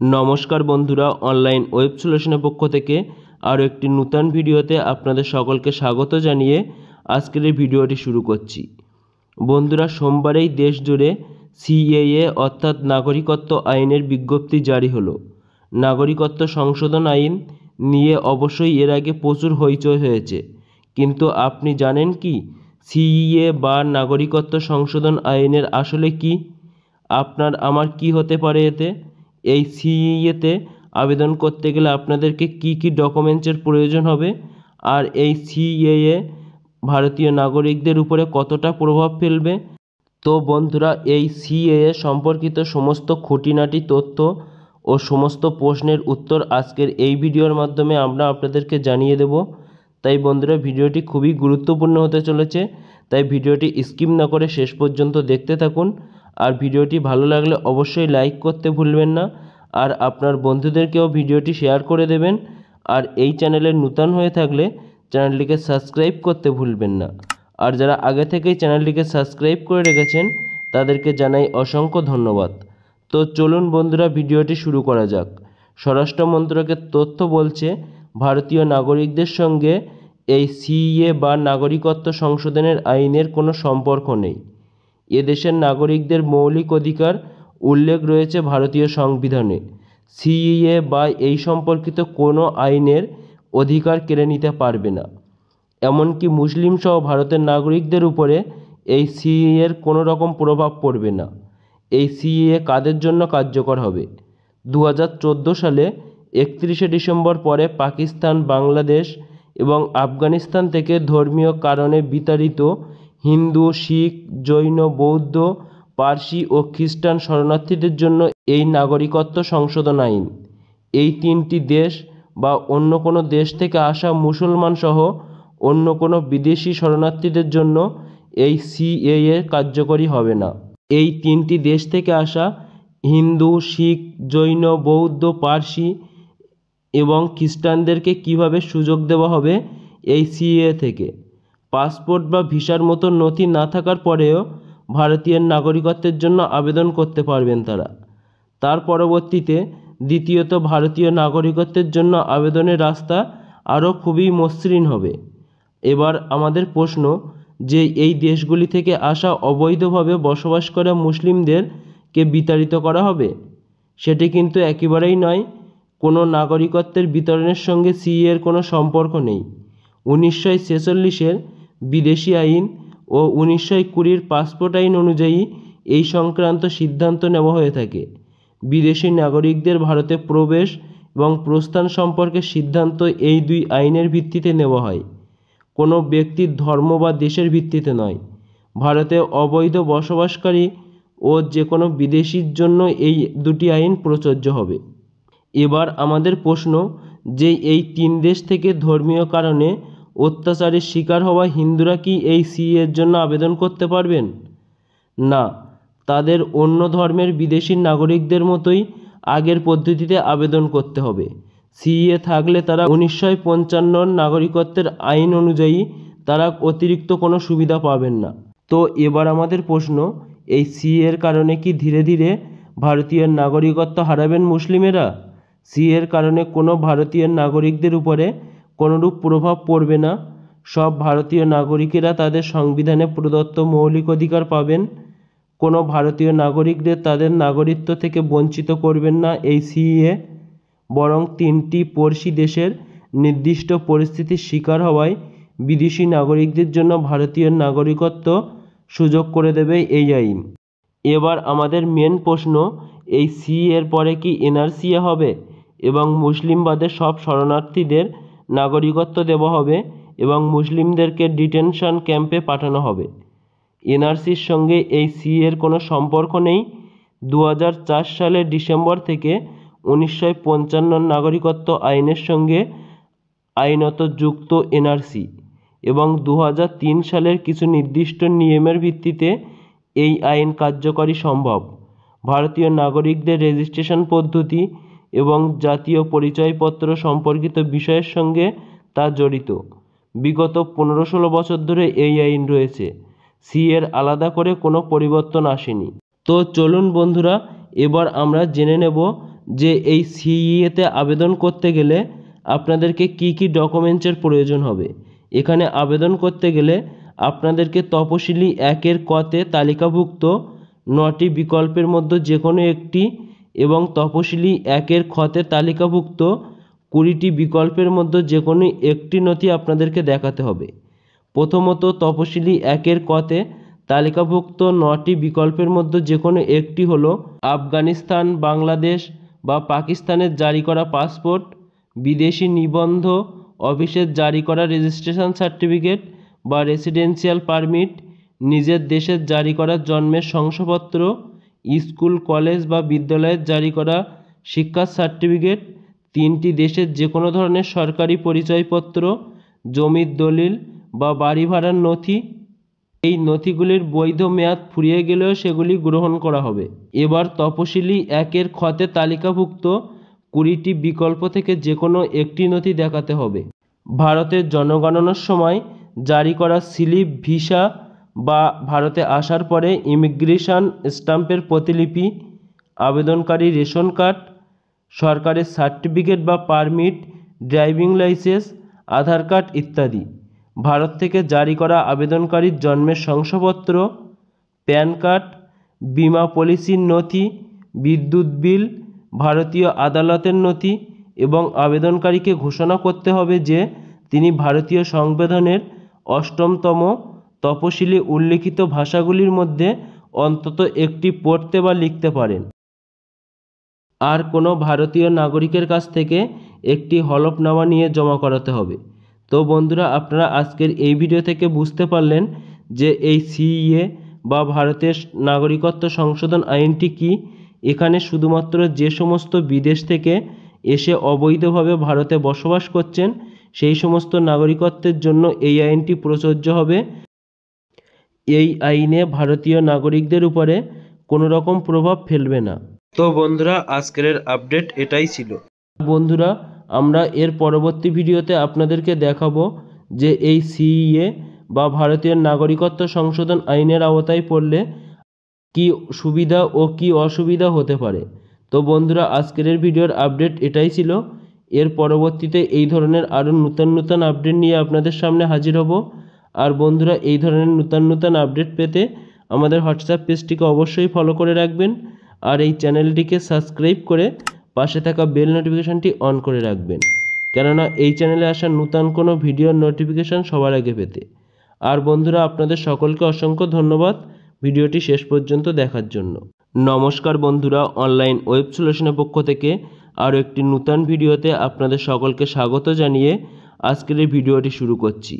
নমস্কার বন্ধুরা, online web সলিউশনের পক্ষ থেকে আরও একটি নূতন ভিডিওতে আপনাদের সকলকে স্বাগত জানিয়ে আজকের এই ভিডিওটি শুরু করছি। বন্ধুরা, সোমবারেই দেশ জুড়ে সিএএ অর্থাৎ নাগরিকত্ব আইনের বিজ্ঞপ্তি জারি হলো। নাগরিকত্ব সংশোধন আইন নিয়ে অবশ্যই এর আগে প্রচুর হইচই হয়েছে, কিন্তু আপনি জানেন কি সিএএ বা নাগরিকত্ব সংশোধন আইনের আসলে কি? আপনার আমার কি হতে পারে এতে? এই সিএএতে আবেদন করতে গেলে আপনাদেরকে কি কি ডকুমেন্টসের প্রয়োজন হবে, আর এই সিএএ ভারতীয় নাগরিকদের উপরে কতটা প্রভাব ফেলবে? তো বন্ধুরা, এই সিএএ সম্পর্কিত সমস্ত খুঁটিনাটি তথ্য ও সমস্ত প্রশ্নের উত্তর আজকের এই ভিডিওর মাধ্যমে আমরা আপনাদেরকে জানিয়ে দেব। তাই বন্ধুরা, ভিডিওটি খুবই গুরুত্বপূর্ণ হতে চলেছে, তাই ভিডিওটি স্কিপ না করে শেষ পর্যন্ত দেখতে থাকুন। আর ভিডিওটি ভালো লাগলে অবশ্যই লাইক করতে ভুলবেন না, আর আপনার বন্ধুদেরকেও ভিডিওটি শেয়ার করে দেবেন। আর এই চ্যানেলে নূতন হয়ে থাকলে চ্যানেলটিকে সাবস্ক্রাইব করতে ভুলবেন না। আর যারা আগে থেকেই চ্যানেলটিকে সাবস্ক্রাইব করে রেখেছেন তাদেরকে জানাই অসংখ্য ধন্যবাদ। তো চলুন বন্ধুরা, ভিডিওটি শুরু করা যাক। স্বরাষ্ট্র মন্ত্রকের তথ্য বলছে, ভারতীয় নাগরিকদের সঙ্গে এই সিএএ বা নাগরিকত্ব সংশোধনের আইনের কোনো সম্পর্ক নেই। এদেশের নাগরিকদের মৌলিক অধিকার উল্লেখ রয়েছে ভারতীয় সংবিধানে। সিএএ বা এই সম্পর্কিত কোনো আইনের অধিকার কেড়ে নিতে পারবে না। এমনকি মুসলিম সহ ভারতের নাগরিকদের উপরে এই সিএএর কোনো রকম প্রভাব পড়বে না। এই সিএএ কাদের জন্য কার্যকর হবে? 2014 সালে 31শে ডিসেম্বর পরে পাকিস্তান, বাংলাদেশ এবং আফগানিস্তান থেকে ধর্মীয় কারণে বিতাড়িত হিন্দু, শিখ, জৈন, বৌদ্ধ, পার্সি ও খ্রিস্টান শরণার্থীদের জন্য এই নাগরিকত্ব সংশোধন আইন। এই তিনটি দেশ বা অন্য কোনো দেশ থেকে আসা মুসলমান সহ অন্য কোনো বিদেশি শরণার্থীদের জন্য এই সিএএ কার্যকরী হবে না। এই তিনটি দেশ থেকে আসা হিন্দু, শিখ, জৈন, বৌদ্ধ, পার্সি এবং খ্রিস্টানদেরকে কিভাবে সুযোগ দেওয়া হবে এই সিএএ থেকে? পাসপোর্ট বা ভিসার মতো নথি না থাকার পরেও ভারতীয় নাগরিকত্বের জন্য আবেদন করতে পারবেন তারা। তার পরবর্তীতে দ্বিতীয়ত, ভারতীয় নাগরিকত্বের জন্য আবেদনের রাস্তা আরও খুবই মসৃণ হবে। এবার আমাদের প্রশ্ন, যে এই দেশগুলি থেকে আসা অবৈধভাবে বসবাস করা মুসলিমদেরকে বিতাড়িত করা হবে? সেটি কিন্তু একেবারেই নয়। কোনো নাগরিকত্বের বিতরণের সঙ্গে সিএএর কোনো সম্পর্ক নেই। 1946-এর বিদেশি আইন ও 1920-এর পাসপোর্ট আইন অনুযায়ী এই সংক্রান্ত সিদ্ধান্ত নেওয়া হয়ে থাকে। বিদেশি নাগরিকদের ভারতে প্রবেশ এবং প্রস্থান সম্পর্কে সিদ্ধান্ত এই দুই আইনের ভিত্তিতে নেওয়া হয়, কোনো ব্যক্তির ধর্ম বা দেশের ভিত্তিতে নয়। ভারতে অবৈধ বসবাসকারী ও যে কোনো বিদেশির জন্য এই দুটি আইন প্রযোজ্য হবে। এবার আমাদের প্রশ্ন, যে এই তিন দেশ থেকে ধর্মীয় কারণে অত্যাচারের শিকার হওয়া হিন্দুরা কি এই সিএএর জন্য আবেদন করতে পারবেন? না, তাদের অন্য ধর্মের বিদেশি নাগরিকদের মতোই আগের পদ্ধতিতে আবেদন করতে হবে। সিএএ থাকলে তারা 1955 নাগরিকত্বের আইন অনুযায়ী তারা অতিরিক্ত কোনো সুবিধা পাবেন না। তো এবার আমাদের প্রশ্ন, এই সিএএর কারণে কি ধীরে ধীরে ভারতীয় নাগরিকত্ব হারাবেন মুসলিমেরা? সিএএর কারণে কোনো ভারতীয় নাগরিকদের উপরে কোনোরূপ প্রভাব পড়বে না। সব ভারতীয় নাগরিকেরা তাদের সংবিধানে প্রদত্ত মৌলিক অধিকার পাবেন। কোনো ভারতীয় নাগরিকদের তাদের নাগরিকত্ব থেকে বঞ্চিত করবেন না এই সিএএ, বরং তিনটি পড়শি দেশের নির্দিষ্ট পরিস্থিতির শিকার হওয়ায় বিদেশি নাগরিকদের জন্য ভারতীয় নাগরিকত্ব সুযোগ করে দেবে এই আইন। এবার আমাদের মেন প্রশ্ন, এই সিএএর পরে কি এনআরসি হবে এবং মুসলিম বাদে সব শরণার্থীদের নাগরিকত্ব দেওয়া হবে এবং মুসলিমদেরকে ডিটেনশন ক্যাম্পে পাঠানো হবে? এনআরসির সঙ্গে এই সিএএর কোনো সম্পর্ক নেই। 2004 সালের ডিসেম্বর থেকে 1955 নাগরিকত্ব আইনের সঙ্গে আইনত যুক্ত এনআরসি এবং 2003 সালের কিছু নির্দিষ্ট নিয়মের ভিত্তিতে এই আইন কার্যকরী সম্ভব। ভারতীয় নাগরিকদের রেজিস্ট্রেশন পদ্ধতি এবং জাতীয় পরিচয়পত্র সম্পর্কিত বিষয়ের সঙ্গে তা জড়িত। বিগত 15-16 বছর ধরে এই আইন রয়েছে। সিএর আলাদা করে কোনো পরিবর্তন আসেনি। তো চলুন বন্ধুরা, এবার আমরা জেনে নেব যে এই সিইএতে আবেদন করতে গেলে আপনাদেরকে কি কি ডকুমেন্টসের প্রয়োজন হবে। এখানে আবেদন করতে গেলে আপনাদেরকে তপশিলি 1-এর কতে তালিকাভুক্ত 9টি বিকল্পের মধ্যে যে কোনো একটি এবং তপশিলি 1-এর খতে তালিকাভুক্ত 20টি বিকল্পের মধ্যে যে কোনো একটি নথি আপনাদেরকে দেখাতে হবে। প্রথমত তপশিলি 1-এর কতে তালিকাভুক্ত 9টি বিকল্পের মধ্যে যে কোনো একটি হলো আফগানিস্তান, বাংলাদেশ বা পাকিস্তানের জারি করা পাসপোর্ট, বিদেশি নিবন্ধ অফিসের জারি করা রেজিস্ট্রেশন সার্টিফিকেট বা রেসিডেন্সিয়াল পারমিট, নিজের দেশের জারি করা জন্মের শংসাপত্র, স্কুল, কলেজ বা বিদ্যালয়ের জারি করা শিক্ষার সার্টিফিকেট, 3টি দেশের যে কোনো ধরনের সরকারি পরিচয়পত্র, জমির দলিল বা বাড়ি ভাড়ার নথি। এই নথিগুলির বৈধ মেয়াদ ফুরিয়ে গেলেও সেগুলি গ্রহণ করা হবে। এবার তপশিলি 1-এর খতে তালিকাভুক্ত 20টি বিকল্প থেকে যে কোনো একটি নথি দেখাতে হবে। ভারতের জনগণনার সময় জারি করা স্লিপ, ভিসা বা ভারতে আসার পরে ইমিগ্রেশন স্ট্যাম্পের প্রতিলিপি, আবেদনকারী রেশন কার্ড, সরকারের সার্টিফিকেট বা পারমিট, ড্রাইভিং লাইসেন্স, আধার কার্ড ইত্যাদি। ভারত থেকে জারি করা আবেদনকারীর জন্মের শংসাপত্র, প্যান কার্ড, বিমা পলিসির নথি, বিদ্যুৎ বিল, ভারতীয় আদালতের নথি এবং আবেদনকারীকে ঘোষণা করতে হবে যে তিনি ভারতীয় সংবিধানের 8তম তপশিলি উল্লিখিত ভাষাগুলির মধ্যে অন্তত একটি পড়তে বা লিখতে পারেন। আর কোনো ভারতীয় নাগরিকের কাছ থেকে একটি হলফনামা নিয়ে জমা করাতে হবে। তো বন্ধুরা, আপনারা আজকের এই ভিডিও থেকে বুঝতে পারলেন যে এই সিইএ বা ভারতের নাগরিকত্ব সংশোধন আইনটি কী। এখানে শুধুমাত্র যে সমস্ত বিদেশ থেকে এসে অবৈধভাবে ভারতে বসবাস করছেন সেই সমস্ত নাগরিকত্বের জন্য এই আইনটি প্রযোজ্য হবে। এই আইনে ভারতীয় নাগরিকদের উপরে কোনো রকম প্রভাব ফেলবে না। তো বন্ধুরা, আজকের আপডেট এটাই ছিল। বন্ধুরা, আমরা এর পরবর্তী ভিডিওতে আপনাদেরকে দেখাবো যে এই সিইএ বা ভারতীয় নাগরিকত্ব সংশোধন আইনের আওতায় পড়লে কি সুবিধা ও কি অসুবিধা হতে পারে। তো বন্ধুরা, আজকের ভিডিওর আপডেট এটাই ছিল। এর পরবর্তীতে এই ধরনের আরও নতুন আপডেট নিয়ে আপনাদের সামনে হাজির হব। আর বন্ধুরা, এই ধরনের নতুন আপডেট পেতে আমাদের হোয়াটসঅ্যাপ পেজটিকে অবশ্যই ফলো করে রাখবেন আর এই চ্যানেলটিকে সাবস্ক্রাইব করে পাশে থাকা বেল নোটিফিকেশানটি অন করে রাখবেন, কেননা এই চ্যানেলে আসা নতুন কোনো ভিডিওর নোটিফিকেশান সবার আগে পেতে। আর বন্ধুরা, আপনাদের সকলকে অসংখ্য ধন্যবাদ ভিডিওটি শেষ পর্যন্ত দেখার জন্য। নমস্কার বন্ধুরা, অনলাইন ওয়েব সলিউশনের পক্ষ থেকে আরও একটি নতুন ভিডিওতে আপনাদের সকলকে স্বাগত জানিয়ে আজকের এই ভিডিওটি শুরু করছি।